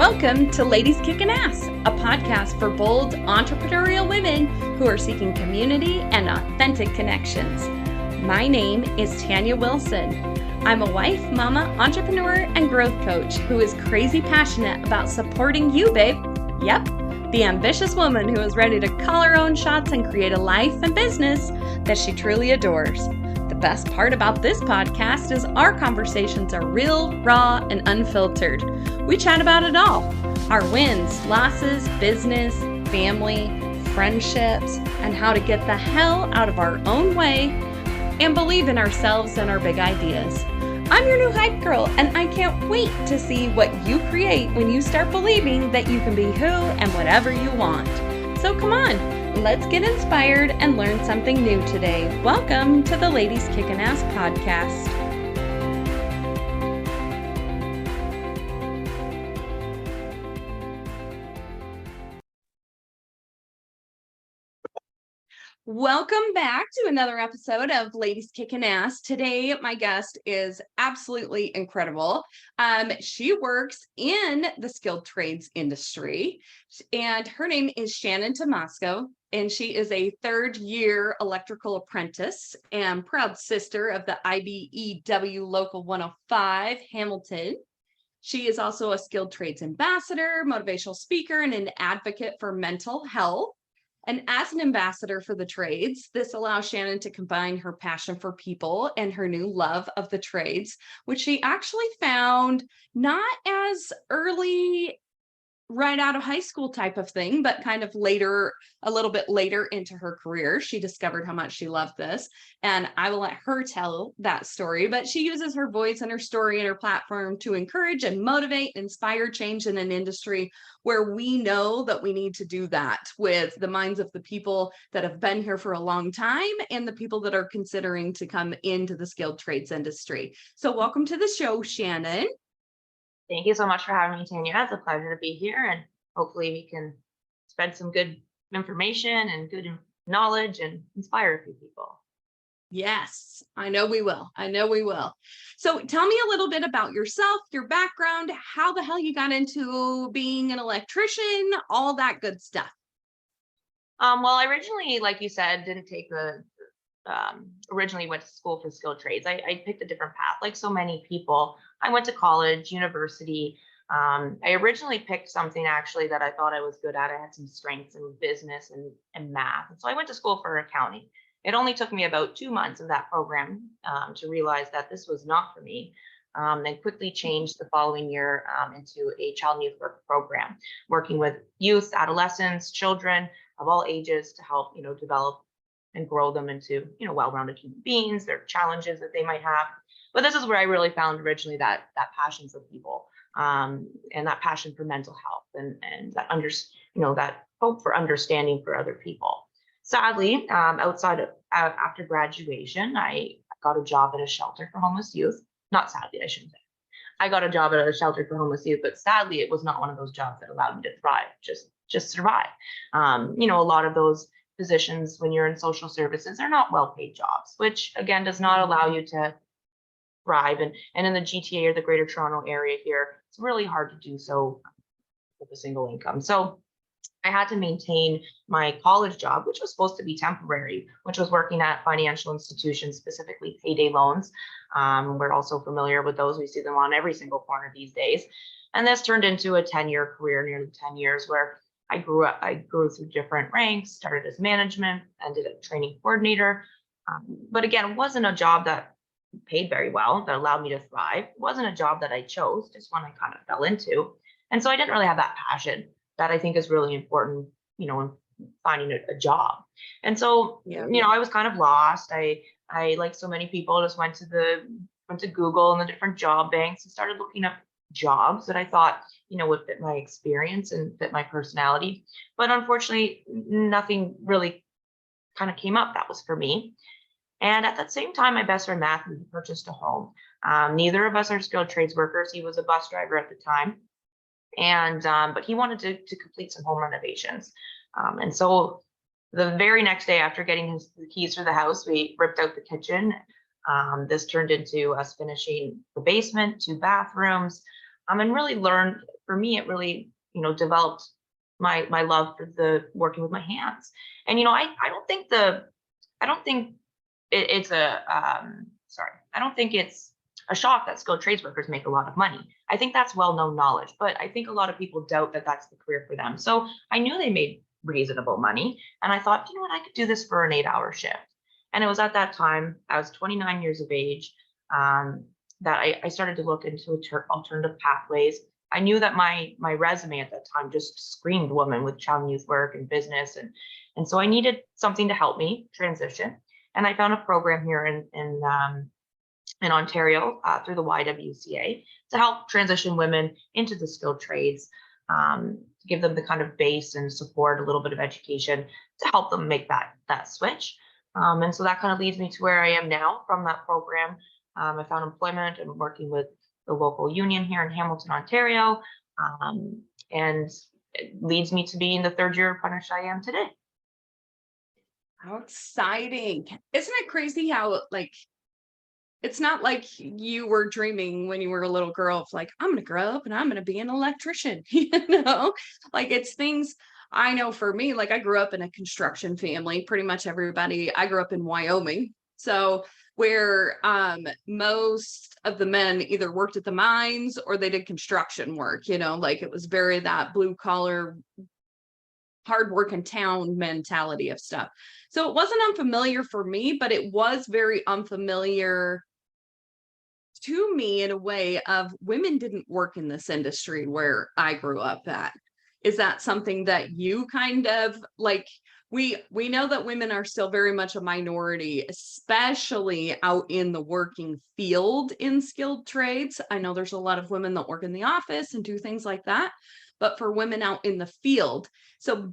Welcome to Ladies Kickin Ass, a podcast for bold entrepreneurial women who are seeking community and authentic connections. My name is Tanya Wilson. I'm a wife, mama, entrepreneur, and growth coach who is crazy passionate about supporting you, babe. Yep, the ambitious woman who is ready to call her own shots and create a life and business that she truly adores. The best part about this podcast is our conversations are real, raw, and unfiltered. We chat about it all. Our wins, losses, business, family, friendships, and how to get the hell out of our own way and believe in ourselves and our big ideas. I'm your new hype girl, and I can't wait to see what you create when you start believing that you can be who and whatever you want. So come on, let's get inspired and learn something new today. Welcome to the Ladies Kickin Ass podcast. Welcome back to another episode of Ladies Kickin Ass. Today, my guest is absolutely incredible. She works in the skilled trades industry, and her name is Shannon Tymosko, and she is a third-year electrical apprentice and proud sister of the IBEW Local 105 Hamilton. She is also a skilled trades ambassador, motivational speaker, and an advocate for mental health. And as an ambassador for the trades, this allows Shannon to combine her passion for people and her new love of the trades, which she actually found not as early right out of high school type of thing, but kind of later, a little bit later into her career, she discovered how much she loved this. And I will let her tell that story, but she uses her voice and her story and her platform to encourage and motivate, inspire change in an industry where we know that we need to do that with the minds of the people that have been here for a long time and the people that are considering to come into the skilled trades industry. So welcome to the show, Shannon. Thank you so much for having me, Tanya. It's a pleasure to be here, and hopefully we can spread some good information and good knowledge and inspire a few people. Yes, I know we will. So tell me a little bit about yourself, your background, how the hell you got into being an electrician, all that good stuff. Well, I originally, like you said, didn't take originally went to school for skilled trades. I picked a different path, like so many people. I went to college, university. I originally picked something actually that I thought I was good at. I had some strengths in business and math. And so I went to school for accounting. It only took me about 2 months of that program to realize that this was not for me. Then quickly changed the following year into a child and youth work program, working with youth, adolescents, children of all ages to help, develop and grow them into, well-rounded human beings, their challenges that they might have. But this is where I really found originally that passion for people and that passion for mental health and that that hope for understanding for other people. Sadly, after graduation, I got a job at a shelter for homeless youth. Not sadly, I shouldn't say. I got a job at a shelter for homeless youth, but sadly, it was not one of those jobs that allowed me to thrive, just survive. A lot of those positions when you're in social services are not well-paid jobs, which again does not allow you to thrive. And in the GTA or the Greater Toronto area here, it's really hard to do so with a single income. So I had to maintain my college job, which was supposed to be temporary, which was working at financial institutions, specifically payday loans. We're also familiar with those. We see them on every single corner these days. And this turned into a 10-year career, nearly 10 years, where I grew through different ranks, started as management, ended as training coordinator. But again, it wasn't a job that paid very well, that allowed me to thrive. It wasn't a job that I chose, just one I kind of fell into. And so I didn't really have that passion that I think is really important, in finding a job. And so, I was kind of lost. I like so many people, just went to Google and the different job banks and started looking up jobs that I thought, would fit my experience and fit my personality. But unfortunately, nothing really kind of came up that was for me. And at that same time, my best friend Matthew purchased a home. Neither of us are skilled trades workers. He was a bus driver at the time. And but he wanted to complete some home renovations. And so the very next day after getting the keys for the house, we ripped out the kitchen. This turned into us finishing the basement, 2 bathrooms, and really learned for me, it really, developed my love for the working with my hands. And, I don't think it's sorry, I don't think it's a shock that skilled trades workers make a lot of money. I think that's well-known knowledge, but I think a lot of people doubt that that's the career for them. So I knew they made reasonable money, and I thought, I could do this for an 8-hour shift. And it was at that time, I was 29 years of age, that I started to look into alternative pathways. I knew that my resume at that time just screamed woman with child and youth work and business, and so I needed something to help me transition. And I found a program here in Ontario through the YWCA to help transition women into the skilled trades, to give them the kind of base and support, a little bit of education to help them make that switch. And so that kind of leads me to where I am now from that program. I found employment and working with the local union here in Hamilton, Ontario, and it leads me to being the third year apprentice I am today. How exciting. Isn't it crazy how it's not like you were dreaming when you were a little girl of I'm going to grow up and I'm going to be an electrician, it's things. I know for me, I grew up in a construction family, pretty much everybody. I grew up in Wyoming. So where most of the men either worked at the mines or they did construction work, it was very that blue collar, hard working town mentality of stuff. So it wasn't unfamiliar for me, but it was very unfamiliar to me in a way of women didn't work in this industry where I grew up at. Is that something that you kind of we know that women are still very much a minority, especially out in the working field in skilled trades. I know there's a lot of women that work in the office and do things like that, but for women out in the field. So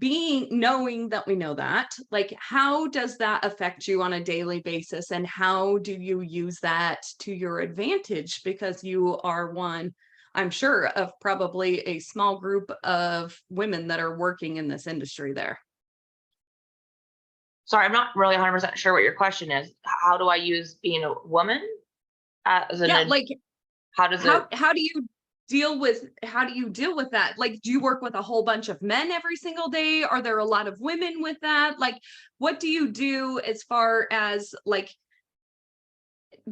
knowing that we know that, how does that affect you on a daily basis, and how do you use that to your advantage? Because you are one, I'm sure, of probably a small group of women that are working in this industry there. Sorry, I'm not really 100% sure what your question is. How do I use being a woman? How do you deal with that? Do you work with a whole bunch of men every single day? Are there a lot of women with that? What do you do as far as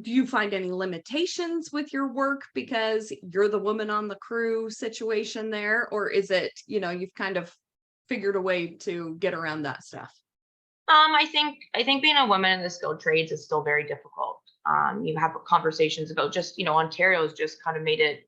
do you find any limitations with your work because you're the woman on the crew situation there? Or is it, you've kind of figured a way to get around that stuff? I think being a woman in the skilled trades is still very difficult. You have conversations about just, Ontario's just kind of made it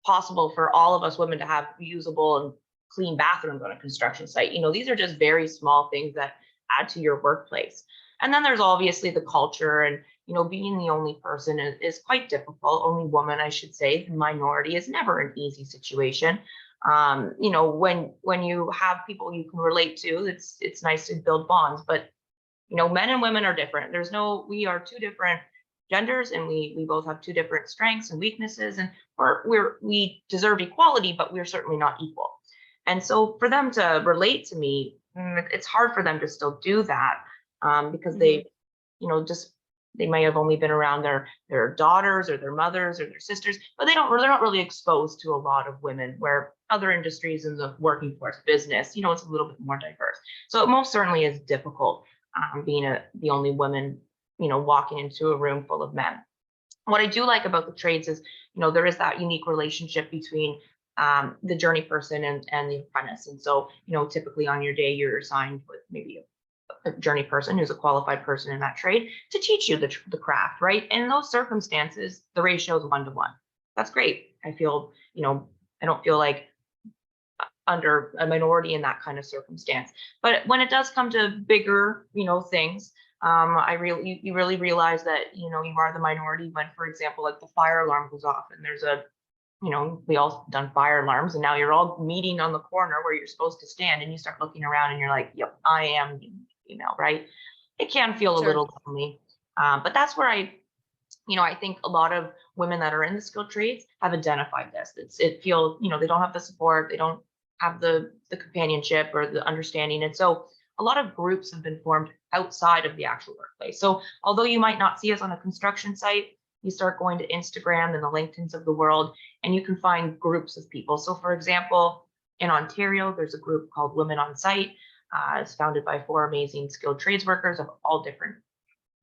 possible for all of us women to have usable and clean bathrooms on a construction site. These are just very small things that add to your workplace. And then there's obviously the culture, and being the only person is quite difficult. Only woman, I should say. The minority is never an easy situation. When you have people you can relate to, it's nice to build bonds. But men and women are different. We are two different genders, and we both have two different strengths and weaknesses, and we deserve equality, but we're certainly not equal. And so for them to relate to me, it's hard for them to still do that, because they may have only been around their daughters or their mothers or their sisters, but they're not really exposed to a lot of women, where other industries in the working force business, it's a little bit more diverse. So it most certainly is difficult, being the only woman, walking into a room full of men. What I do like about the trades is, there is that unique relationship between the journey person and the apprentice. And so, typically on your day, you're assigned with maybe a journey person who's a qualified person in that trade to teach you the craft, right? And in those circumstances, the ratio is 1-to-1. That's great. I feel, I don't feel like under a minority in that kind of circumstance. But when it does come to bigger, things, you really realize that, you are the minority when, for example, the fire alarm goes off and there's we all done fire alarms, and now you're all meeting on the corner where you're supposed to stand, and you start looking around and you're like, yep, I am female, right? It can feel a little lonely. But that's where I think a lot of women that are in the skilled trades have identified this. It feels, they don't have the support, they don't have the companionship or the understanding. And so a lot of groups have been formed outside of the actual workplace. So although you might not see us on a construction site, you start going to Instagram and the LinkedIn's of the world, and you can find groups of people. So for example, in Ontario, there's a group called Women on Site. It's founded by 4 amazing skilled trades workers of all different,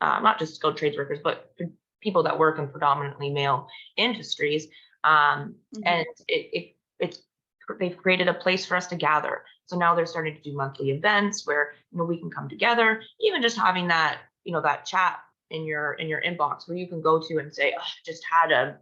not just skilled trades workers, but people that work in predominantly male industries. And it's they've created a place for us to gather. So now they're starting to do monthly events where, we can come together, even just having that, that chat in your inbox where you can go to and say, oh, I just had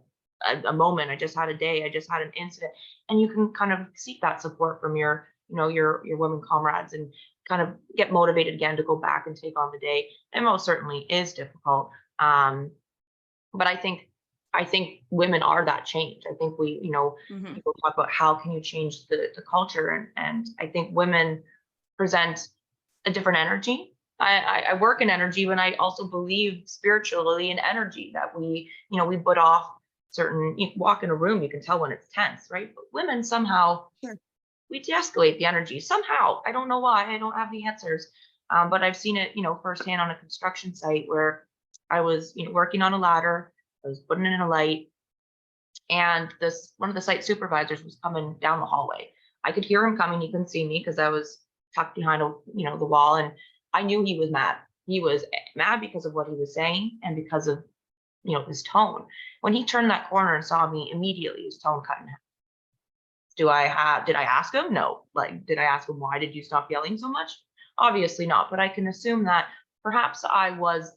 a moment, I just had a day, I just had an incident, and you can kind of seek that support from your women comrades and kind of get motivated again to go back and take on the day. And most certainly is difficult, but I think women are that change. I think we, people talk about how can you change the culture, and I think women present a different energy. I work in energy, but I also believe spiritually in energy, that we put off certain. You walk in a room, you can tell when it's tense, right? But women somehow, Sure. we de-escalate the energy somehow. I don't know why. I don't have the answers, but I've seen it, firsthand on a construction site where I was, working on a ladder. I was putting in a light, and one of the site supervisors was coming down the hallway. I could hear him coming. He couldn't see me because I was tucked behind the wall, and I knew he was mad. He was mad because of what he was saying and because of his tone. When he turned that corner and saw me, immediately his tone cut in half. Did I ask him? No. Like, did I ask him, why did you stop yelling so much? Obviously not. But I can assume that perhaps I was,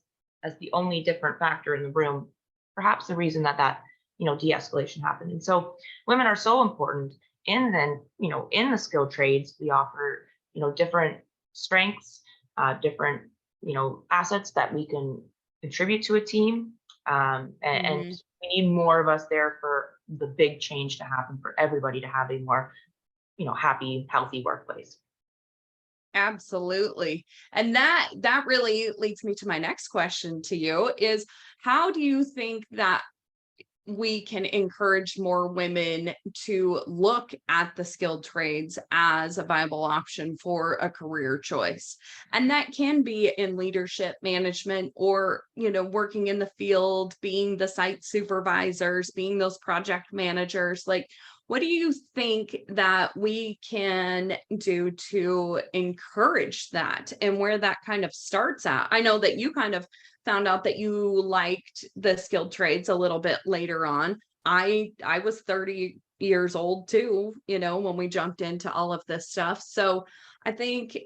as the only different factor in the room, perhaps the reason that de-escalation happened. And so women are so important in the skilled trades. We offer, different strengths, different, assets that we can contribute to a team. And we need more of us there for the big change to happen, for everybody to have a more, happy, healthy workplace. Absolutely. And that really leads me to my next question to you is, how do you think that we can encourage more women to look at the skilled trades as a viable option for a career choice? And that can be in leadership, management, or, working in the field, being the site supervisors, being those project managers. Like, what do you think that we can do to encourage that, and where that kind of starts at? I know that you kind of found out that you liked the skilled trades a little bit later on. I was 30 years old too, when we jumped into all of this stuff. So I think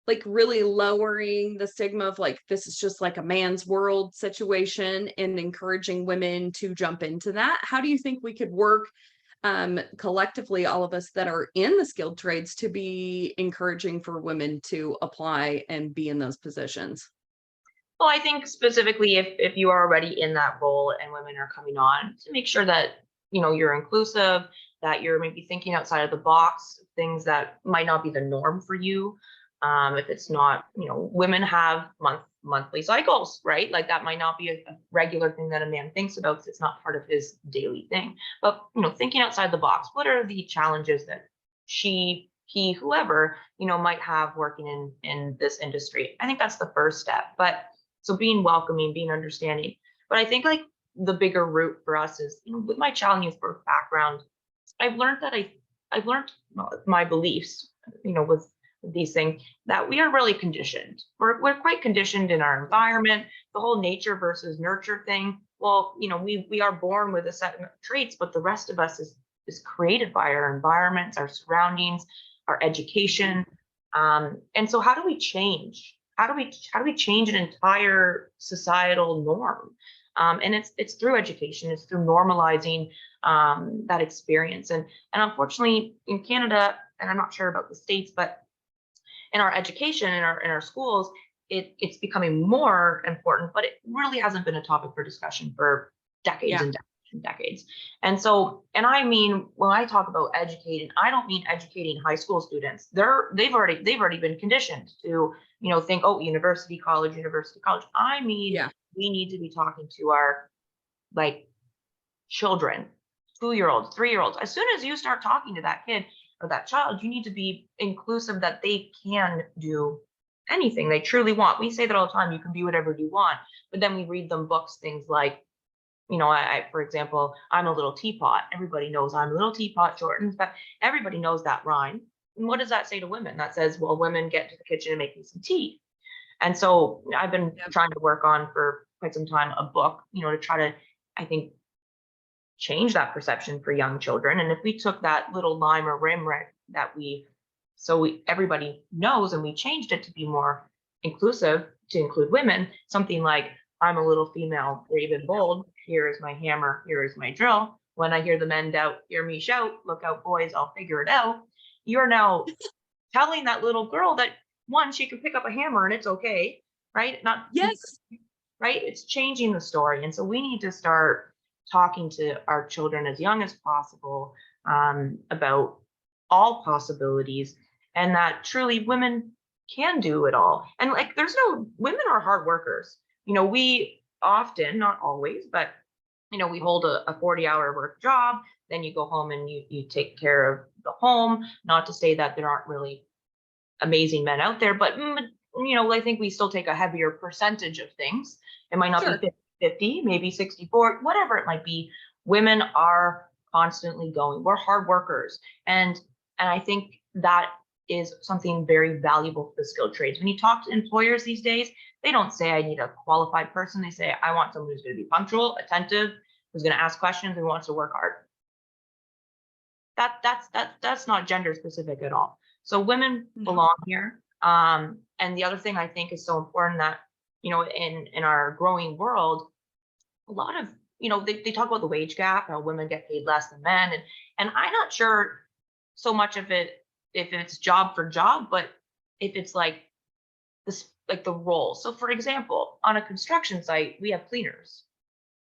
like really lowering the stigma of like, this is just like a man's world situation, and encouraging women to jump into that. How do you think we could work collectively, all of us that are in the skilled trades, to be encouraging for women to apply and be in those positions? Well, I think specifically if you are already in that role and women are coming on, to make sure that you're inclusive, that you're maybe thinking outside of the box, things that might not be the norm for you. If it's not, women have monthly cycles, right? Like that might not be a regular thing that a man thinks about, because it's not part of his daily thing. But thinking outside the box, what are the challenges that he, whoever might have working in this industry? I think that's the first step. But so being welcoming, being understanding. But I think like the bigger root for us is, with my child and youth birth background, I've learned my beliefs, with these things, that we are really conditioned. We're quite conditioned in our environment, the whole nature versus nurture thing. Well, we are born with a set of traits, but the rest of us is created by our environments, our surroundings, our education. And so how do we change? How do we change an entire societal norm? And it's through education. It's through normalizing that experience. And unfortunately, in Canada, and I'm not sure about the States, but in our education, in our schools, it's becoming more important. But it really hasn't been a topic for discussion for decades and decades and decades. And so, and I mean, when I talk about educating, I don't mean educating high school students. They've already been conditioned to think, oh, university, college. I mean, we need to be talking to our children, 2-year-olds, 3-year-olds. As soon as you start talking to that kid or that child, you need to be inclusive, that they can do anything they truly want. We say that all the time, you can be whatever you want, but then we read them books, things like, for example, I'm a little teapot. Everybody knows I'm a little teapot, Jordan, but everybody knows that rhyme. And what does that say to women? That says, well, women get to the kitchen and make me some tea. And so I've been trying to work on for quite some time a book, to try to, I think, change that perception for young children. And if we took that little lime or rim that everybody knows, and we changed it to be more inclusive, to include women, something like, I'm a little female, brave and bold. Here is my hammer. Here is my drill. When I hear the men doubt, hear me shout. Look out, boys, I'll figure it out. You're now telling that little girl that, one, she can pick up a hammer and it's okay, right? Right? It's changing the story. And so we need to start talking to our children as young as possible about all possibilities, and that truly women can do it all. And like, women are hard workers. We often, not always, but we hold a 40-hour work job, then you go home and you take care of the home. Not to say that there aren't really amazing men out there, but I think we still take a heavier percentage of things. It might not be 50, maybe 64, whatever it might be. Women are constantly going. We're hard workers. And I think that is something very valuable for the skilled trades. When you talk to employers these days, they don't say, I need a qualified person. They say, I want someone who's going to be punctual, attentive, who's going to ask questions, and wants to work hard. That's not gender specific at all. So women belong here. And the other thing I think is so important, that, in our growing world, a lot of, they talk about the wage gap, how women get paid less than men. And I'm not sure so much of it, if it's job for job, but if it's like this, like the role. So for example, on a construction site, we have cleaners.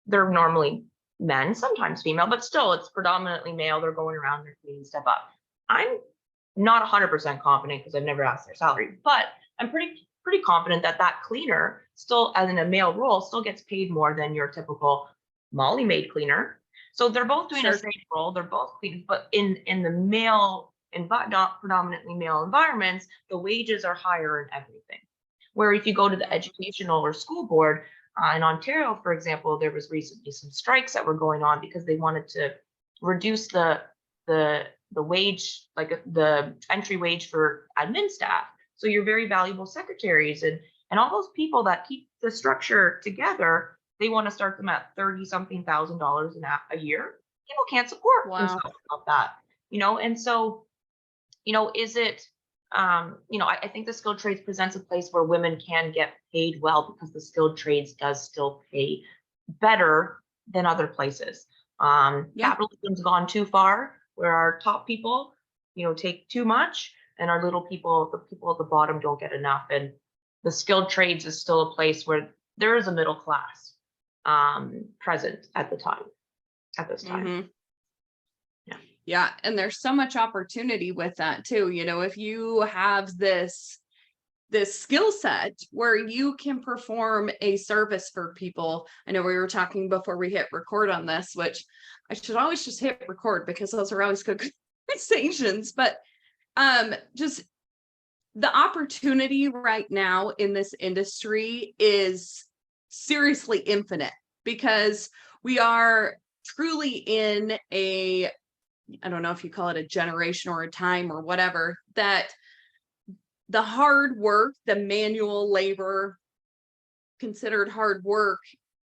They're normally men, sometimes female, but still it's predominantly male. They're going around, they're cleaning stuff up. I'm not 100% confident, because I've never asked their salary, but I'm pretty confident that cleaner still, as in a male role, still gets paid more than your typical Molly maid cleaner. So they're both doing the same role. They're both cleaning, but in the male, not predominantly male environments, the wages are higher in everything. Where if you go to the educational or school board, in Ontario, for example, there was recently some strikes that were going on because they wanted to reduce the wage, like the entry wage for admin staff. So your very valuable secretaries and all those people that keep the structure together, they want to start them at $30-something thousand a year. People can't support themselves of that, and so, is it, I think the skilled trades presents a place where women can get paid well, because the skilled trades does still pay better than other places. Capitalism's gone too far, where our top people, take too much, and our little people, the people at the bottom, don't get enough. And the skilled trades is still a place where there is a middle class present at this time. Mm-hmm. Yeah. And there's so much opportunity with that too. If you have this skill set where you can perform a service for people. I know we were talking before we hit record on this, which I should always just hit record, because those are always good conversations. But just the opportunity right now in this industry is seriously infinite, because we are truly in I don't know if you call it a generation or a time or whatever, that the hard work, the manual labor, considered hard work,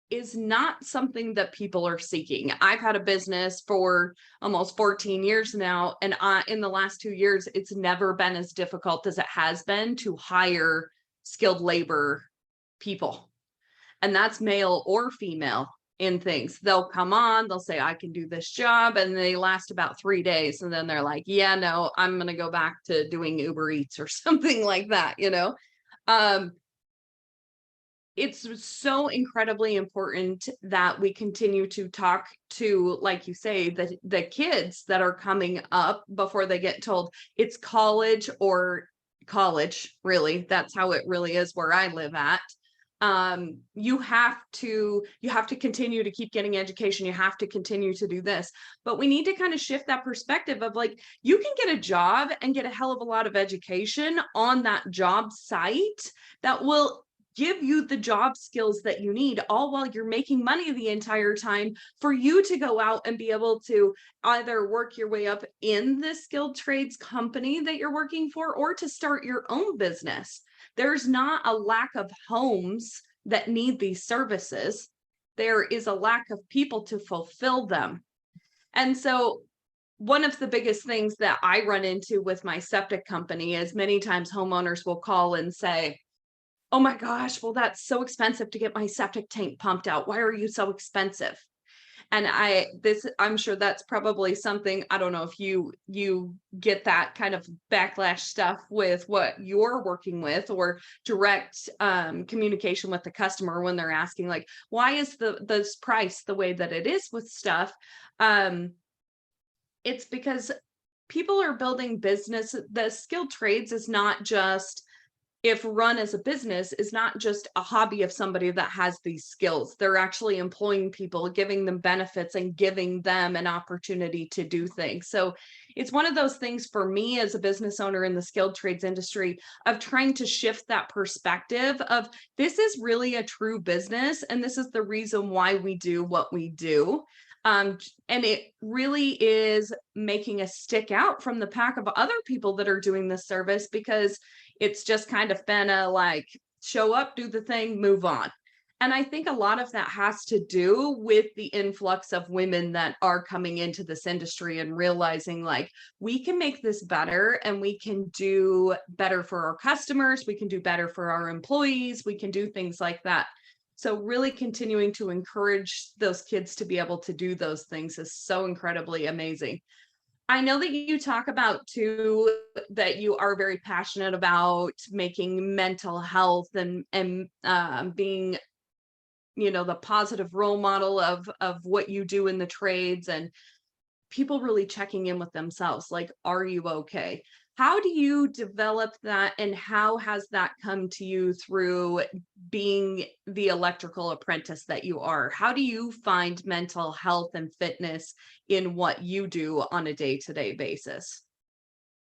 is not something that people are seeking. I've had a business for almost 14 years now, and in the last 2 years, it's never been as difficult as it has been to hire skilled labor people. And that's male or female in things. They'll come on, they'll say, I can do this job, and they last about 3 days. And then they're like, yeah, no, I'm going to go back to doing Uber Eats or something like that, It's so incredibly important that we continue to talk to, like you say, the kids that are coming up before they get told it's college, really. That's how it really is where I live at. You have to continue to keep getting education. You have to continue to do this. But we need to kind of shift that perspective of like, you can get a job and get a hell of a lot of education on that job site that will give you the job skills that you need, all while you're making money the entire time for you to go out and be able to either work your way up in the skilled trades company that you're working for, or to start your own business. There's not a lack of homes that need these services. There is a lack of people to fulfill them. And so one of the biggest things that I run into with my septic company is many times homeowners will call and say, oh my gosh, well, that's so expensive to get my septic tank pumped out. Why are you so expensive? And I'm sure that's probably something, I don't know if you get that kind of backlash stuff with what you're working with, or direct communication with the customer when they're asking like, why is this price the way that it is with stuff? It's because people are building business. The skilled trades is not just, if run as a business, is not just a hobby of somebody that has these skills. They're actually employing people, giving them benefits, and giving them an opportunity to do things. So it's one of those things for me as a business owner in the skilled trades industry, of trying to shift that perspective of, this is really a true business, and this is the reason why we do what we do. And it really is making us stick out from the pack of other people that are doing this service, because it's just kind of been a like, show up, do the thing, move on. And I think a lot of that has to do with the influx of women that are coming into this industry and realizing like, we can make this better, and we can do better for our customers. We can do better for our employees. We can do things like that. So really continuing to encourage those kids to be able to do those things is so incredibly amazing. I know that you talk about too, that you are very passionate about making mental health and being, the positive role model of what you do in the trades, and people really checking in with themselves. Like, are you okay? How do you develop that, and how has that come to you through being the electrical apprentice that you are? How do you find mental health and fitness in what you do on a day-to-day basis?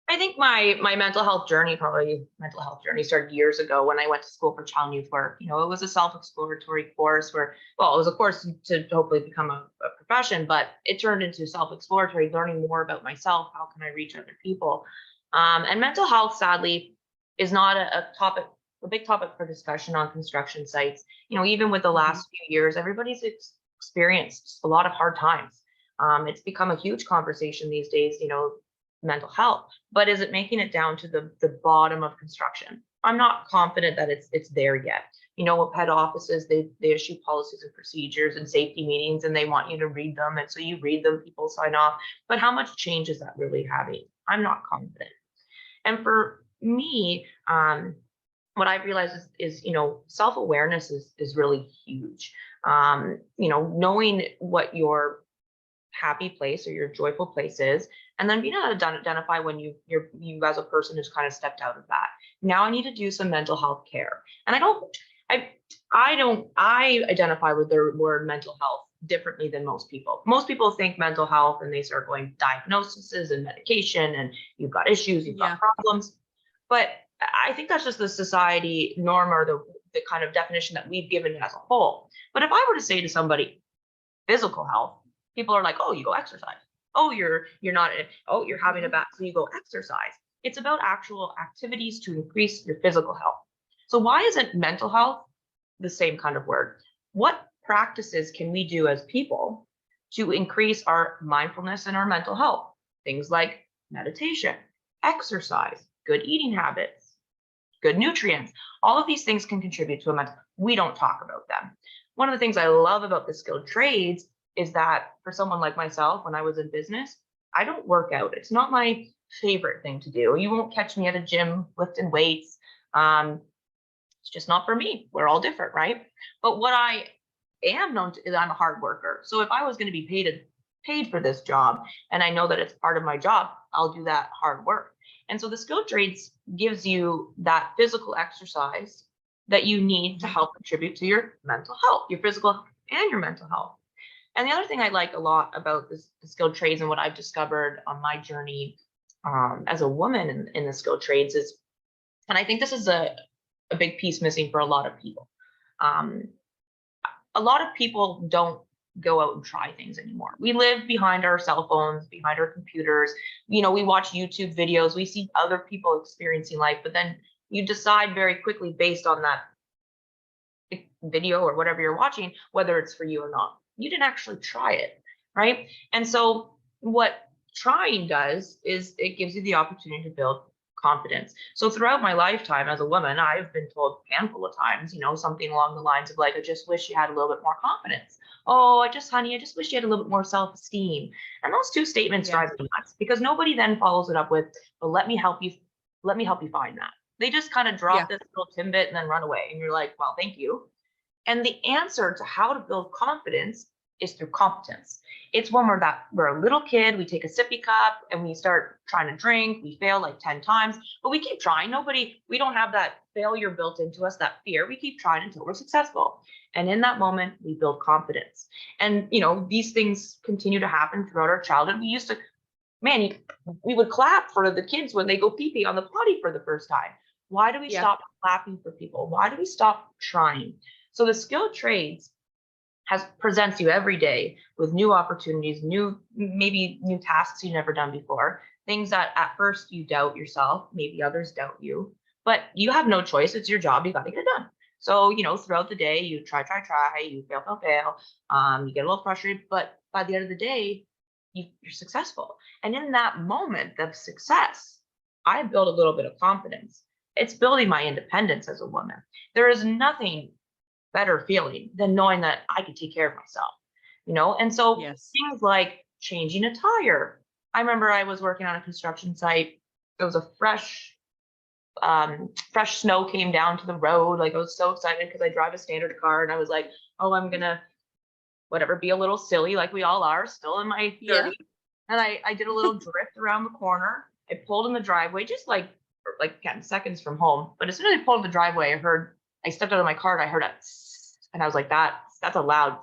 I think my mental health journey started years ago when I went to school for child and youth work. It was a self-exploratory course where, well, it was a course to hopefully become a profession, but it turned into self-exploratory, learning more about myself. How can I reach other people? And mental health, sadly, is not a big topic for discussion on construction sites. Even with the last few years, everybody's experienced a lot of hard times. It's become a huge conversation these days, mental health, but is it making it down to the bottom of construction? I'm not confident that it's there yet. With head offices, they issue policies and procedures and safety meetings, and they want you to read them. And so you read them, people sign off. But how much change is that really having? I'm not confident. And for me, what I've realized is self-awareness is really huge. Knowing what your happy place or your joyful place is, and then being able to identify when you as a person who's kind of stepped out of that. Now I need to do some mental health care. And I identify with the word mental health differently than most people. Most people think mental health and they start going diagnoses and medication, and you've got issues, you've got problems. But I think that's just the society norm, or the kind of definition that we've given as a whole. But if I were to say to somebody, physical health, people are like, oh, you go exercise. Oh, you're having a back, so you go exercise. It's about actual activities to increase your physical health. So why isn't mental health the same kind of word? What practices can we do as people to increase our mindfulness and our mental health? Things like meditation, exercise, good eating habits, good nutrients. All of these things can contribute to a mental. We don't talk about them. One of the things I love about the skilled trades is that for someone like myself, when I was in business, I don't work out. It's not my favorite thing to do. You won't catch me at a gym lifting weights. It's just not for me. We're all different, right? But what I am known to is I'm a hard worker. So if I was going to be paid for this job, and I know that it's part of my job, I'll do that hard work. And so the skilled trades gives you that physical exercise that you need to help contribute to your mental health, your physical and your mental health. And the other thing I like a lot about the skilled trades and what I've discovered on my journey as a woman in the skilled trades is, and I think this is a big piece missing for a lot of people. A lot of people don't go out and try things anymore. We live behind our cell phones, behind our computers. We watch YouTube videos, we see other people experiencing life, but then you decide very quickly based on that video or whatever you're watching, whether it's for you or not. You didn't actually try it, right? And so what trying does is it gives you the opportunity to build confidence. So throughout my lifetime as a woman, I've been told a handful of times, something along the lines of like, I just wish you had a little bit more confidence. Oh, I just wish you had a little bit more self-esteem. And those two statements drive me nuts because nobody then follows it up with, well, let me help you find that. They just kind of drop this little tidbit and then run away. And you're like, well, thank you. And the answer to how to build confidence is through competence. It's when we're a little kid, we take a sippy cup and we start trying to drink, we fail like 10 times, but we keep trying. We don't have that failure built into us, that fear. We keep trying until we're successful. And in that moment, we build confidence. And, these things continue to happen throughout our childhood. We used to, we would clap for the kids when they go pee-pee on the potty for the first time. Why do we stop clapping for people? Why do we stop trying? So the skilled trades presents you every day with new opportunities, maybe new tasks you've never done before, things that at first you doubt yourself, maybe others doubt you, but you have no choice. It's your job. You got to get it done. So, throughout the day, you try, you fail. You get a little frustrated, but by the end of the day, you're successful. And in that moment of success, I build a little bit of confidence. It's building my independence as a woman. There is nothing better feeling than knowing that I can take care of myself, and so things like changing a tire. I remember I was working on a construction site. It was a fresh snow came down to the road. Like I was so excited because I drive a standard car and I was like, oh, I'm gonna be a little silly like we all are, still in my 30s. And I did a little drift around the corner. I pulled in the driveway just like 10 seconds from home, but as soon as I pulled in the driveway, I stepped out of my car and I heard and I was like, that's a loud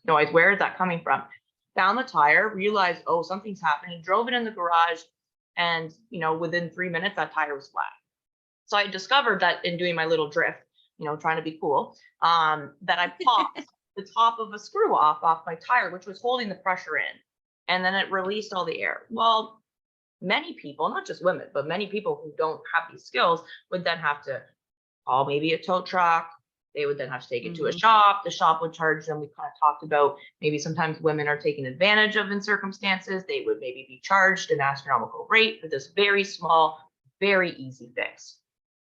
noise. Where is that coming from? Found the tire, realized, oh, something's happening, drove it in the garage. And, within 3 minutes, that tire was flat. So I discovered that in doing my little drift, trying to be cool, that I popped the top of a screw off my tire, which was holding the pressure in. And then it released all the air. Well, many people, not just women, but many people who don't have these skills would then have to call maybe a tow truck. They would then have to take it to a shop. The shop would charge them. We kind of talked about maybe sometimes women are taken advantage of in circumstances. They would maybe be charged an astronomical rate for this very small, very easy fix.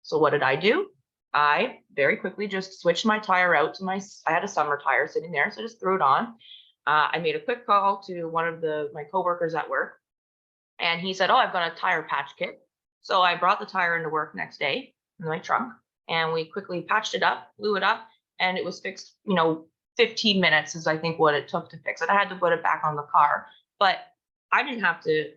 So what did I do? I very quickly just switched my tire out to I had a summer tire sitting there, so I just threw it on. I made a quick call to one of my coworkers at work, and he said, oh, I've got a tire patch kit. So I brought the tire into work next day in my trunk. And we quickly patched it up, blew it up, and it was fixed, 15 minutes is I think what it took to fix it. I had to put it back on the car, but I didn't have to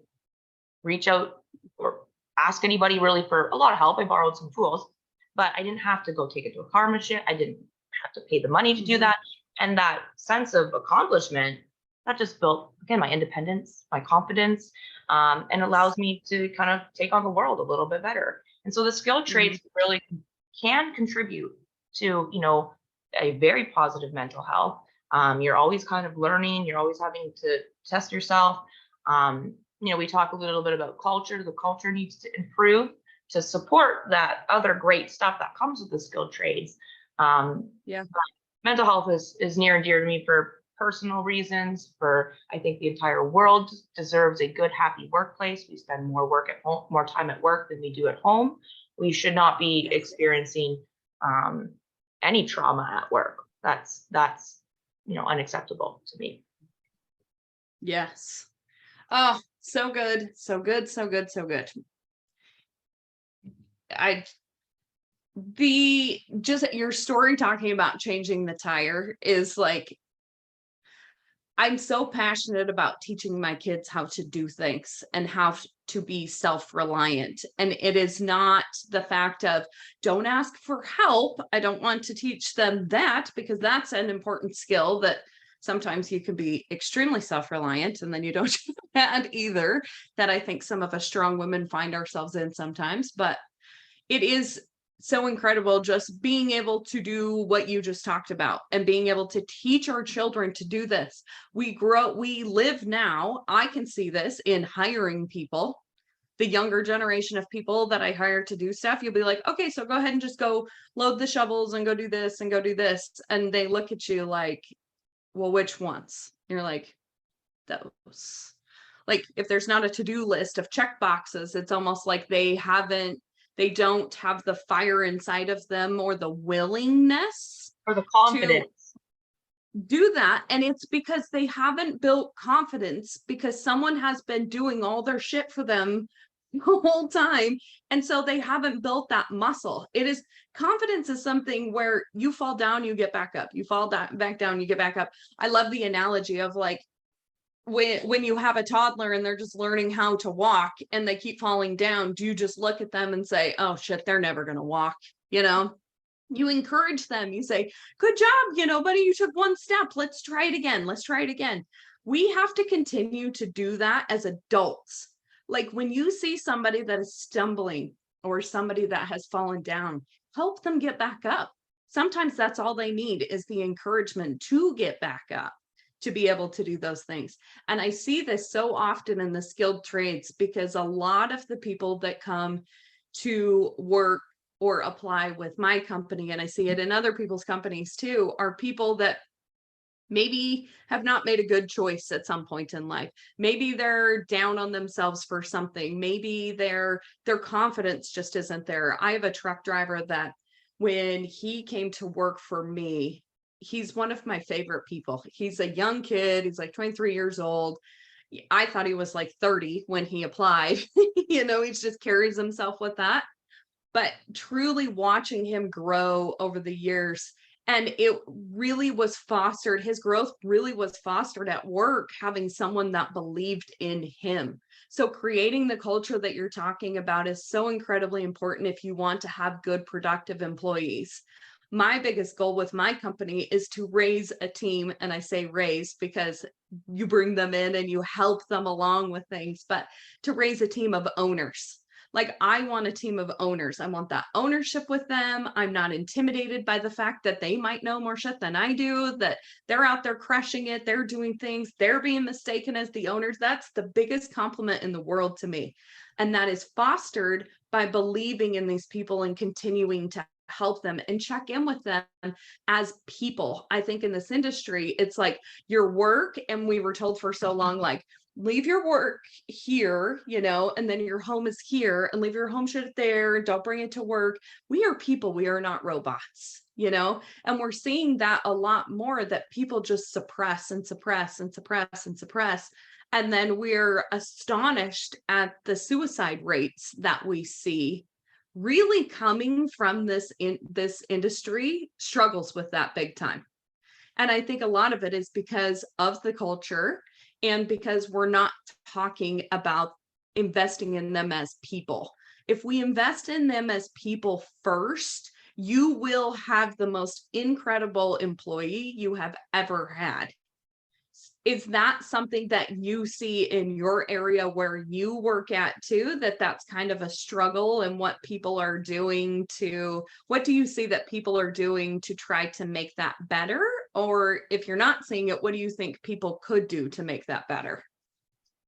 reach out or ask anybody really for a lot of help. I borrowed some tools, but I didn't have to go take it to a car machine. I didn't have to pay the money to do that. And that sense of accomplishment, that just built, again, my independence, my confidence, and allows me to kind of take on the world a little bit better. And so the skilled trades really can contribute to, a very positive mental health. You're always kind of learning, you're always having to test yourself. We talk a little bit about culture. The culture needs to improve to support that other great stuff that comes with the skilled trades. Mental health is near and dear to me for personal reasons. I think the entire world deserves a good, happy workplace. We spend more time at work than we do at home. We should not be experiencing any trauma at work. That's unacceptable to me. Yes. Oh, so good. Your story talking about changing the tire is like, I'm so passionate about teaching my kids how to do things and how to be self-reliant. And it is not the fact of don't ask for help. I don't want to teach them that, because that's an important skill that sometimes you can be extremely self-reliant and then you don't do that either, that I think some of us strong women find ourselves in sometimes. But it is so incredible just being able to do what you just talked about and being able to teach our children to do this. We live now. I can see this in hiring people. The younger generation of people that I hire to do stuff, you'll be like, okay, so go ahead and just go load the shovels and go do this and go do this. And they look at you like, well, which ones? You're like, those. Like, if there's not a to-do list of check boxes, it's almost like they don't have the fire inside of them or the willingness or the confidence to do that. And it's because they haven't built confidence, because someone has been doing all their shit for them the whole time. And so they haven't built that muscle. Confidence is something where you fall down, you get back up, you fall back down, you get back up. I love the analogy of like, when you have a toddler and they're just learning how to walk and they keep falling down, do you just look at them and say, oh shit, they're never going to walk? You encourage them. You say, good job, buddy, you took one step. Let's try it again. Let's try it again. We have to continue to do that as adults. Like when you see somebody that is stumbling or somebody that has fallen down, help them get back up. Sometimes that's all they need, is the encouragement to get back up, to be able to do those things. And I see this so often in the skilled trades, because a lot of the people that come to work or apply with my company, and I see it in other people's companies too, are people that maybe have not made a good choice at some point in life. Maybe they're down on themselves for something. Maybe their confidence just isn't there. I have a truck driver that when he came to work for me, he's one of my favorite people. He's a young kid. He's like 23 years old. I thought he was like 30 when he applied. He just carries himself with that. But truly watching him grow over the years, and it really was fostered, his growth really was fostered at work, having someone that believed in him. So creating the culture that you're talking about is so incredibly important if you want to have good, productive employees. My biggest goal with my company is to raise a team, and I say raise because you bring them in and you help them along with things, but to raise a team of owners. Like, I want a team of owners. I want that ownership with them. I'm not intimidated by the fact that they might know more shit than I do, that they're out there crushing it. They're doing things. They're being mistaken as the owners. That's the biggest compliment in the world to me. And that is fostered by believing in these people and continuing to help them and check in with them as people. I think in this industry, it's like your work, and we were told for so long, like, leave your work here, and then your home is here, and leave your home shit there, and don't bring it to work. We are people. We are not robots, and we're seeing that a lot more, that people just suppress and suppress and suppress and suppress. And then we're astonished at the suicide rates that we see really coming from this industry struggles with that big time. And I think a lot of it is because of the culture, and because we're not talking about investing in them as people. If we invest in them as people first, you will have the most incredible employee you have ever had. Is that something that you see in your area where you work at too, that's kind of a struggle, and what people are doing what do you see that people are doing to try to make that better? Or if you're not seeing it, what do you think people could do to make that better?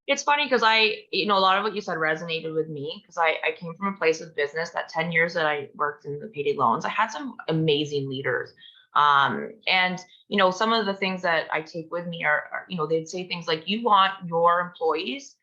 It's funny because a lot of what you said resonated with me, because I came from a place of business. That 10 years that I worked in the payday loans, I had some amazing leaders. And some of the things that I take with me are they'd say things like, you want your employees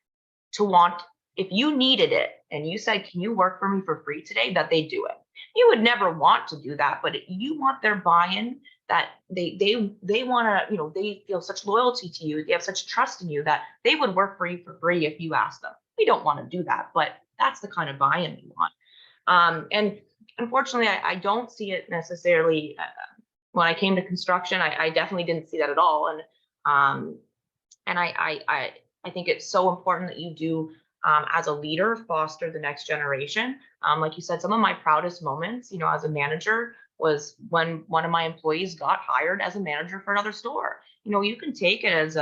to want, if you needed it and you said, can you work for me for free today, that they do it. You would never want to do that, but you want their buy-in, that they want to, they feel such loyalty to you, they have such trust in you, that they would work for you for free if you asked them. We don't want to do that, but that's the kind of buy-in we want. And unfortunately, I don't see it necessarily. When I came to construction, I definitely didn't see that at all. And I think it's so important that you do as a leader, foster the next generation. Like you said, some of my proudest moments, as a manager was when one of my employees got hired as a manager for another store. You can take it as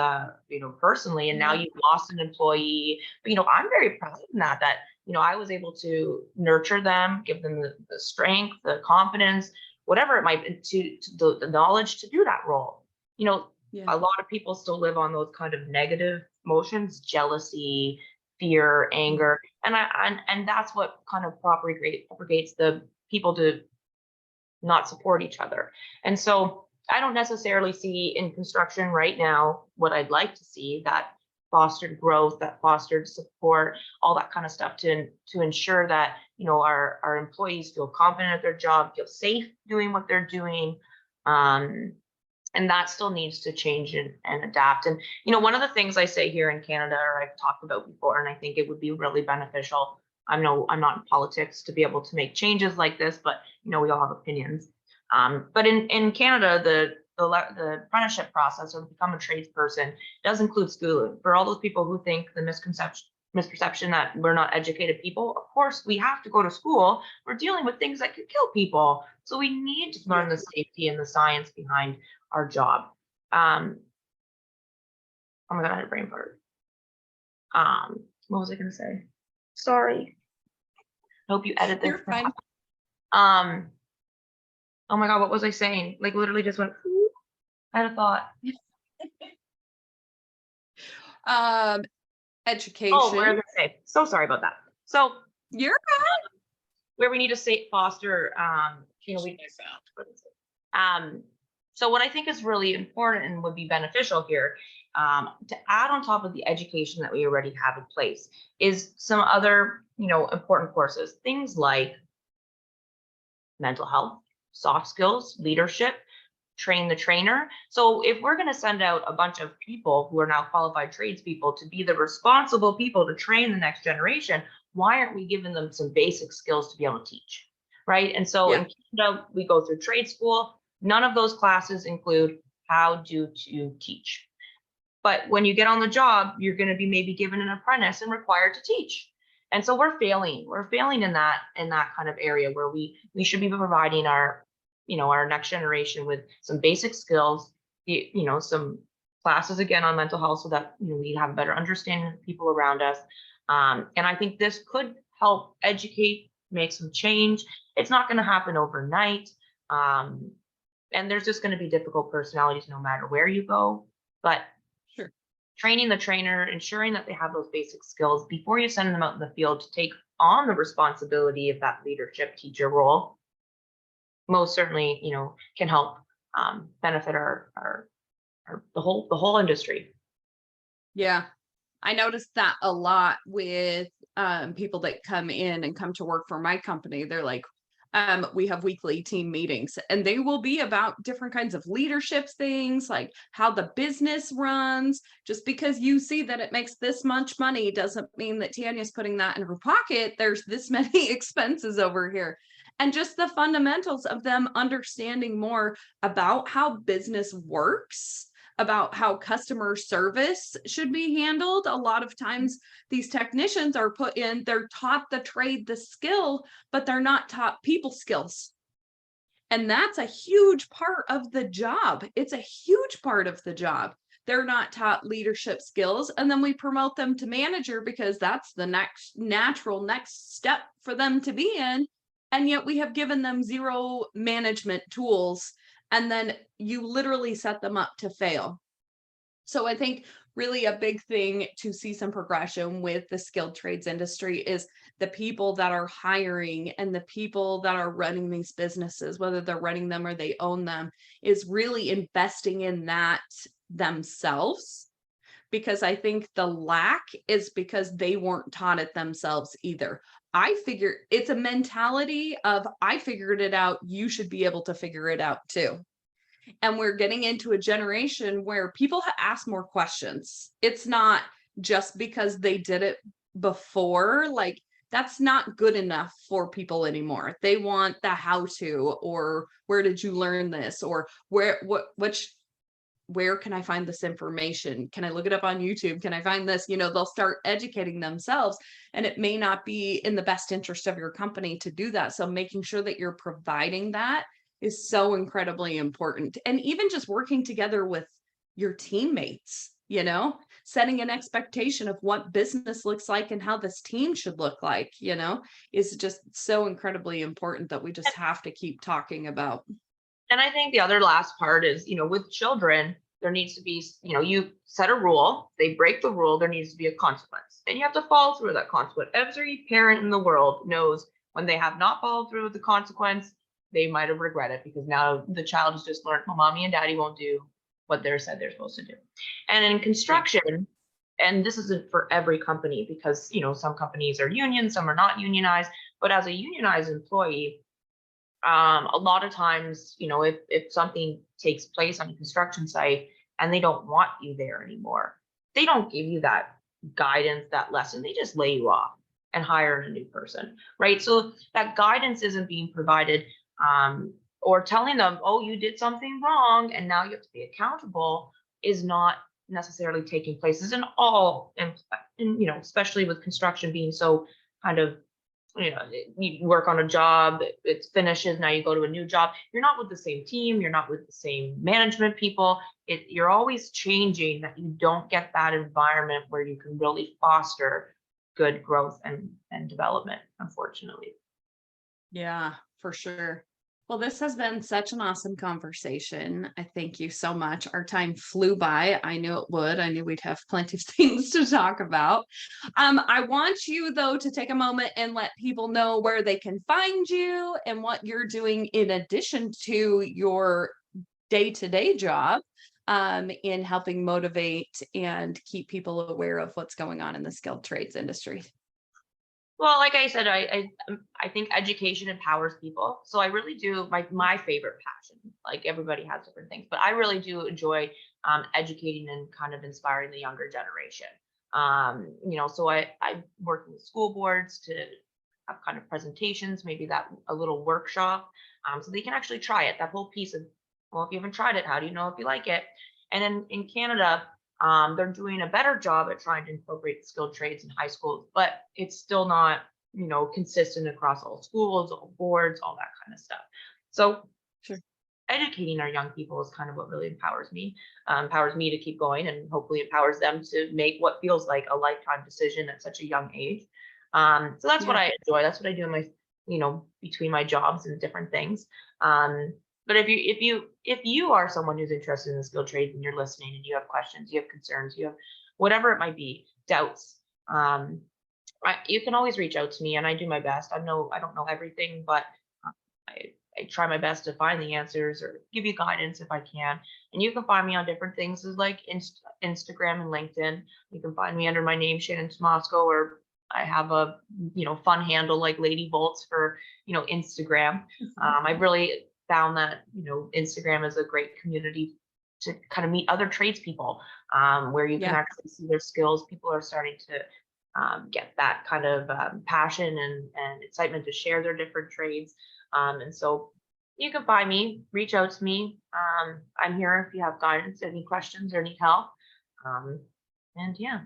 personally, and now you've lost an employee. But, I'm very proud of that, I was able to nurture them, give them the strength, the confidence, whatever it might be, to the knowledge to do that role. A lot of people still live on those kind of negative emotions, jealousy, fear, anger, and that's what kind of propagates the people to not support each other. And so I don't necessarily see in construction right now what I'd like to see, that fostered growth, that fostered support, all that kind of stuff to ensure that our employees feel confident at their job, feel safe doing what they're doing. And that still needs to change and adapt. And one of the things I say here in Canada, or I've talked about before, and I think it would be really beneficial. I'm not in politics to be able to make changes like this, but we all have opinions. But in Canada, the apprenticeship process, or to become a tradesperson, does include schooling. For all those people who think the misperception that we're not educated people, of course we have to go to school. We're dealing with things that could kill people, so we need to learn the safety and the science behind our job. Oh my God, I had a brain fart. What was I going to say? Sorry. I hope you edit this. You're fine. Oh my God, what was I saying? Like literally just went, I had a thought. Education. Oh, where did I say? So sorry about that. So you're right. Where we need to foster, so what I think is really important and would be beneficial here, to add on top of the education that we already have in place, is some other, important courses, things like mental health, soft skills, leadership, train the trainer. So if we're going to send out a bunch of people who are now qualified tradespeople to be the responsible people to train the next generation, why aren't we giving them some basic skills to be able to teach, right? And so in Canada, we go through trade school. None of those classes include how to teach. But when you get on the job, you're going to be maybe given an apprentice and required to teach. And so we're failing in that kind of area where we should be providing our next generation with some basic skills, some classes again on mental health, so that we have a better understanding of people around us. And I think this could help educate, make some change. It's not going to happen overnight. And there's just going to be difficult personalities no matter where you go. But training the trainer, ensuring that they have those basic skills before you send them out in the field to take on the responsibility of that leadership teacher role, most certainly, can help benefit the whole industry. Yeah, I noticed that a lot with people that come in and come to work for my company. They're like, we have weekly team meetings, and they will be about different kinds of leadership things, like how the business runs. Just because you see that it makes this much money doesn't mean that Tanya's putting that in her pocket. There's this many expenses over here. And just the fundamentals of them understanding more about how business works, about how customer service should be handled. A lot of times these technicians are they're taught the trade, the skill, but they're not taught people skills. And that's a huge part of the job. It's a huge part of the job. They're not taught leadership skills, and then we promote them to manager because that's the natural next step for them to be in. And yet we have given them zero management tools, and then you literally set them up to fail. So I think really a big thing to see some progression with the skilled trades industry is the people that are hiring and the people that are running these businesses, whether they're running them or they own them, is really investing in that themselves. Because I think the lack is because they weren't taught it themselves either. I figure it's a mentality of, I figured it out, you should be able to figure it out too. And we're getting into a generation where people ask more questions. It's not just because they did it before. Like, that's not good enough for people anymore. They want the how to, or where did you learn this, or which where can I find this information? Can I look it up on YouTube? Can I find this? They'll start educating themselves, and it may not be in the best interest of your company to do that. So making sure that you're providing that is so incredibly important. And even just working together with your teammates, setting an expectation of what business looks like and how this team should look like, is just so incredibly important that we just have to keep talking about. And I think the other last part is, with children, there needs to be, you set a rule, they break the rule, there needs to be a consequence. And you have to follow through with that consequence. Every parent in the world knows when they have not followed through with the consequence, they might have regretted, because now the child has just learned, well, mommy and daddy won't do what they're said they're supposed to do. And in construction, and this isn't for every company, because, some companies are union, some are not unionized, but as a unionized employee, a lot of times, if something takes place on a construction site and they don't want you there anymore, they don't give you that guidance, that lesson. They just lay you off and hire a new person, right? So that guidance isn't being provided, or telling them, oh, you did something wrong and now you have to be accountable, is not necessarily taking place. Is in all, and especially with construction being so kind of, you work on a job, it finishes, now you go to a new job. You're not with the same team, you're not with the same management people. You're always changing, that you don't get that environment where you can really foster good growth and development, unfortunately. Yeah, for sure. Well, this has been such an awesome conversation. I thank you so much. Our time flew by. I knew it would. I knew we'd have plenty of things to talk about. I want you, though, to take a moment and let people know where they can find you and what you're doing in addition to your day-to-day job, in helping motivate and keep people aware of what's going on in the skilled trades industry. Well, like I said, I think education empowers people. So I really do, my favorite passion. Like, everybody has different things, but I really do enjoy educating and kind of inspiring the younger generation. So I work with school boards to have kind of presentations, maybe that a little workshop, so they can actually try it. That whole piece of, well, if you haven't tried it, how do you know if you like it? And then in Canada, they're doing a better job at trying to incorporate skilled trades in high schools, but it's still not, consistent across all schools, all boards, all that kind of stuff. So Sure. Educating our young people is kind of what really empowers me to keep going, and hopefully empowers them to make what feels like a lifetime decision at such a young age. So that's what I enjoy. That's what I do in my, between my jobs and different things. But if you are someone who's interested in the skilled trades and you're listening and you have questions, you have concerns, you have whatever it might be, doubts, you can always reach out to me, and I do my best. I don't know everything, but I try my best to find the answers or give you guidance if I can. And you can find me on different things like Instagram and LinkedIn. You can find me under my name, Shannon Tymosko, or I have a fun handle like Lady Bolts for Instagram. I've really found that Instagram is a great community to kind of meet other tradespeople, where you can actually see their skills. People are starting to get that kind of passion and excitement to share their different trades. And so you can find me, reach out to me. I'm here if you have guidance, any questions, or need help. And yeah.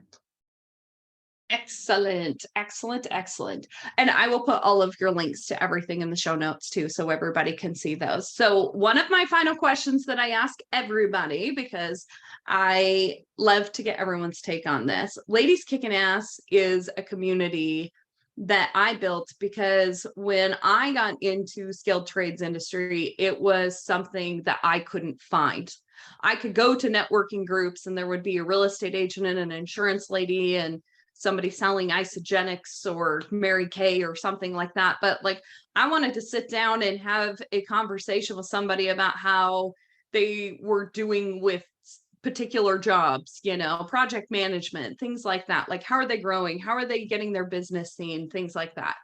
Excellent, excellent, excellent. And I will put all of your links to everything in the show notes too, so everybody can see those. So one of my final questions that I ask everybody, because I love to get everyone's take on this. Ladies Kickin Ass is a community that I built because when I got into skilled trades industry, it was something that I couldn't find. I could go to networking groups and there would be a real estate agent and an insurance lady and somebody selling Isogenics or Mary Kay or something like that. But like, I wanted to sit down and have a conversation with somebody about how they were doing with particular jobs, project management, things like that. Like, how are they growing? How are they getting their business seen? Things like that.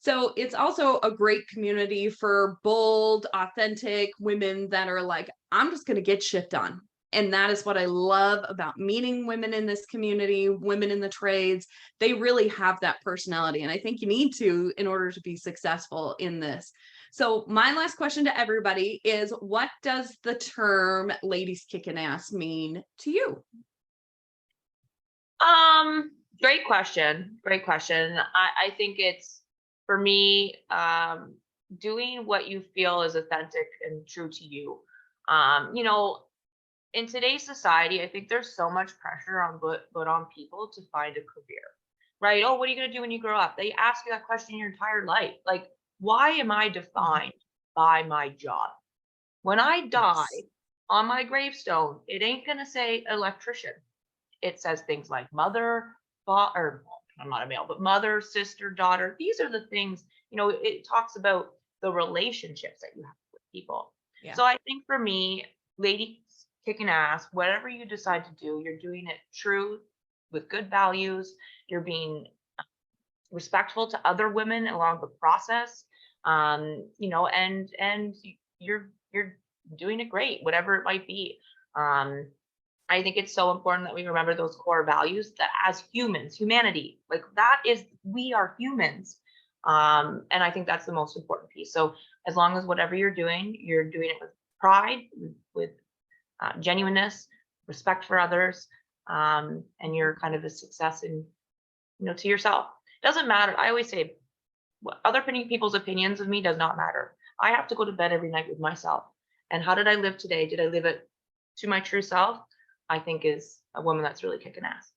So it's also a great community for bold, authentic women that are like, I'm just going to get shit done. And that is what I love about meeting women in this community, women in the trades. They really have that personality. And I think you need to in order to be successful in this. So my last question to everybody is, what does the term ladies kicking ass mean to you? Great question. Great question. I think it's, for me, doing what you feel is authentic and true to you. You know, in today's society, I think there's so much pressure on put on people to find a career, right? Oh, what are you going to do when you grow up? They ask you that question your entire life. Like, why am I defined by my job? When I die, Yes. on my gravestone, it ain't going to say electrician. It says things like mother, or I'm not a male, but mother, sister, daughter. These are the things, you know, it talks about the relationships that you have with people. Yeah. So I think for me, ladies kicking ass, whatever you decide to do, you're doing it true with good values. You're being respectful to other women along the process. You know, and you're doing it great, whatever it might be. I think it's so important that we remember those core values, that as humans, humanity, like that is, we are humans. And I think that's the most important piece. So as long as whatever you're doing it with pride, with genuineness, respect for others, and you're kind of a success in, you know, to yourself. It doesn't matter. I always say, other people's opinions of me does not matter. I have to go to bed every night with myself. And how did I live today? Did I live it to my true self? I think is a woman that's really kicking ass.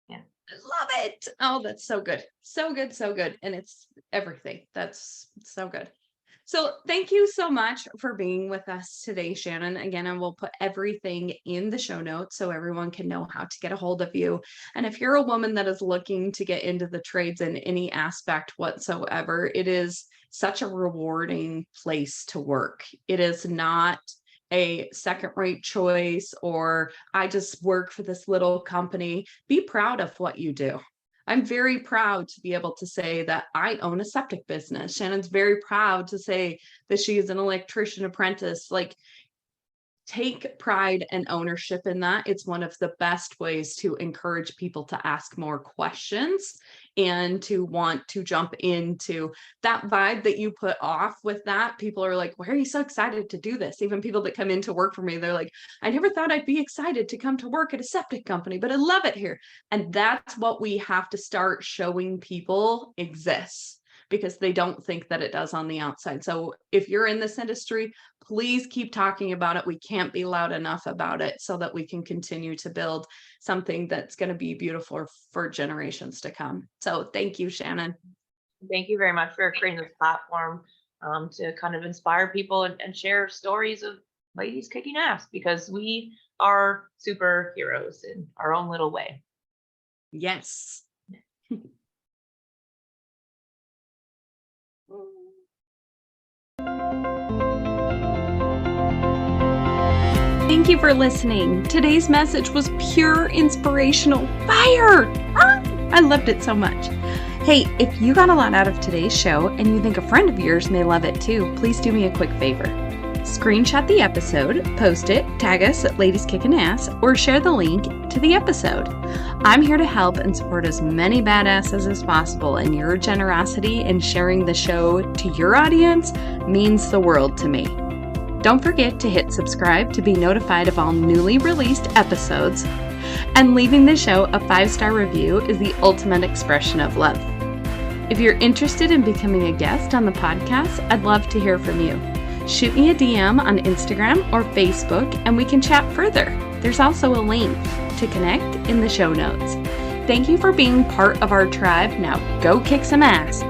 Yeah. I love it. Oh, that's so good. So good. So good. And it's everything. That's so good. So thank you so much for being with us today, Shannon. Again, I will put everything in the show notes so everyone can know how to get a hold of you. And if you're a woman that is looking to get into the trades in any aspect whatsoever, it is such a rewarding place to work. It is not a second-rate choice, or I just work for this little company. Be proud of what you do. I'm very proud to be able to say that I own a septic business. Shannon's very proud to say that she is an electrician apprentice. Like, take pride and ownership in that. It's one of the best ways to encourage people to ask more questions and to want to jump into that vibe that you put off with that. People are like, why are you so excited to do this? Even people that come in to work for me, they're like, I never thought I'd be excited to come to work at a septic company, but I love it here. And that's what we have to start showing people exists, because they don't think that it does on the outside. So if you're in this industry, please keep talking about it. We can't be loud enough about it so that we can continue to build something that's going to be beautiful for generations to come. So thank you, Shannon. Thank you very much for creating this platform to kind of inspire people and share stories of ladies kicking ass, because we are superheroes in our own little way. Yes. Thank you for listening. Today's message was pure inspirational fire. I loved it so much. Hey, if you got a lot out of today's show and you think a friend of yours may love it too, please do me a quick favor. Screenshot the episode, post it, tag us at Ladies Kickin Ass, or share the link to the episode. I'm here to help and support as many badasses as possible, and your generosity in sharing the show to your audience means the world to me. Don't forget to hit subscribe to be notified of all newly released episodes, and leaving the show a 5-star review is the ultimate expression of love. If you're interested in becoming a guest on the podcast, I'd love to hear from you. Shoot me a DM on Instagram or Facebook and we can chat further. There's also a link to connect in the show notes. Thank you for being part of our tribe. Now go kick some ass.